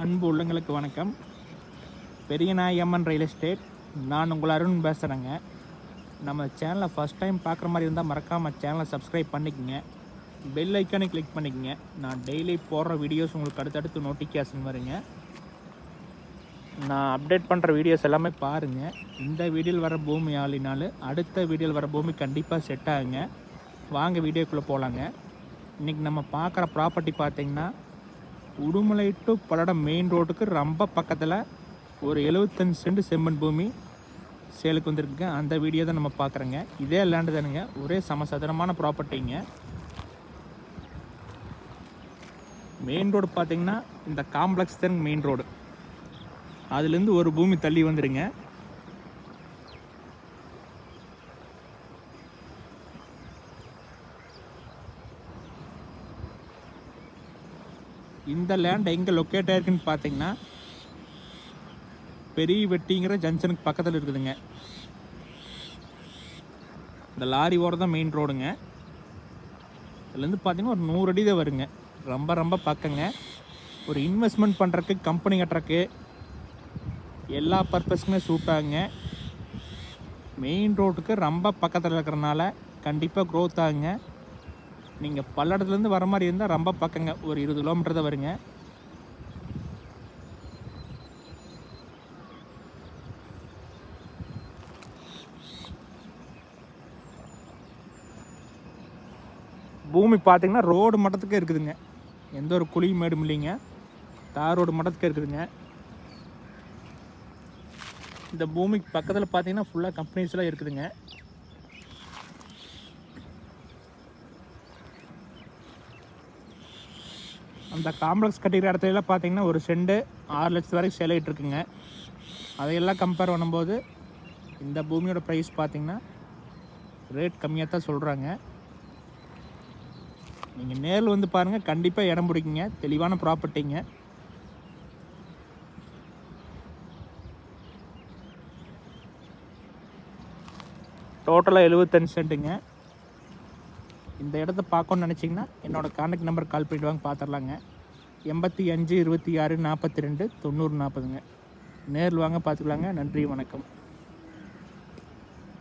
அன்பு உள்ளங்களுக்கு வணக்கம். பெரியநாயம்மன் ரியல் எஸ்டேட், நான் உங்கள் அருண் பேசுகிறேங்க. நம்ம சேனலை ஃபஸ்ட் டைம் பார்க்குற மாதிரி இருந்தால் மறக்காமல் சேனலை சப்ஸ்கிரைப் பண்ணிக்கோங்க. பெல் ஐக்கானை கிளிக் பண்ணிக்கோங்க. நான் டெய்லி போடுற வீடியோஸ் உங்களுக்கு அடுத்தடுத்து நோட்டிஃபிகேஷன் வருங்க. நான் அப்டேட் பண்ணுற வீடியோஸ் எல்லாமே பாருங்கள். இந்த வீடியோவில் வர பூமி ஆளினாலும் அடுத்த வீடியோவில் வர பூமி கண்டிப்பாக செட் ஆகுங்க. வாங்க வீடியோக்குள்ளே போகலாங்க. இன்றைக்கி நம்ம பார்க்குற ப்ராப்பர்ட்டி பார்த்திங்கன்னா, உடுமலை டு பல்லடம் மெயின் ரோட்டுக்கு ரொம்ப பக்கத்தில் ஒரு 75 சென்ட் செம்மண் பூமி சேலுக்கு வந்துருக்குங்க. அந்த வீடியோ தான் நம்ம பார்க்குறோங்க. இதே லேண்டு தானுங்க, ஒரே சமசதுரமான ப்ராப்பர்ட்டிங்க. மெயின் ரோடு பார்த்திங்கன்னா இந்த காம்ப்ளெக்ஸ் தான் மெயின் ரோடு. அதுலேருந்து ஒரு பூமி தள்ளி வந்துடுங்க. இந்த லேண்ட் எங்கே லொக்கேட் ஆகிருக்குன்னு பார்த்தீங்கன்னா, பெரிய வெட்டிங்கிற ஜங்ஷனுக்கு பக்கத்தில் இருக்குதுங்க. இந்த லாரி ஓட தான் மெயின் ரோடுங்க. இதுலேருந்து பார்த்தீங்கன்னா ஒரு 100 அடி தான் வருங்க. ரொம்ப பக்கங்க. ஒரு இன்வெஸ்ட்மெண்ட் பண்ணுறதுக்கு, கம்பெனி கட்டுறக்கு எல்லா பர்பஸ்க்குமே சூட் ஆகுங்க. மெயின் ரோட்டுக்கு ரொம்ப பக்கத்தில் இருக்கிறனால கண்டிப்பாக க்ரோத் ஆகுங்க. நீங்கள் பல்லடத்துலேருந்து வர மாதிரி இருந்தால் ரொம்ப பக்கங்க, ஒரு 20 கிலோமீட்டர் தான் வருங்க. பூமி பார்த்தீங்கன்னா ரோடு மட்டத்துக்கு இருக்குதுங்க. எந்த ஒரு குழி மேடும் இல்லைங்க, தார் ரோடு மட்டத்துக்கு இருக்குதுங்க. இந்த பூமிக்கு பக்கத்தில் பார்த்தீங்கன்னா ஃபுல்லாக கம்பெனிஸ்லாம் இருக்குதுங்க. அந்த காம்ப்ளெக்ஸ் கட்டிக்கிற இடத்துலலாம் பார்த்தீங்கன்னா ஒரு செண்டு 6 லட்சம் வரைக்கும் சேல் ஆகிட்டு இருக்குங்க. அதையெல்லாம் கம்பேர் பண்ணும்போது இந்த பூமியோட ப்ரைஸ் பார்த்தீங்கன்னா ரேட் கம்மியாக தான் சொல்கிறாங்க. நீங்கள் நேரில் வந்து பாருங்கள், கண்டிப்பாக இடம் பிடிக்குங்க. தெளிவான ப்ராப்பர்ட்டிங்க. டோட்டலாக 75 சென்ட்டுங்க. இந்த இடத்த பார்க்கணுன்னு நினச்சிங்கன்னா என்னோடய கான்டாக்ட் நம்பர் கால் பண்ணிவிட்டு வாங்க, பார்த்துடலாங்க. 85 26 42 90 40ங்க. நேரில் வாங்க, பார்த்துக்கலாங்க. நன்றி, வணக்கம்.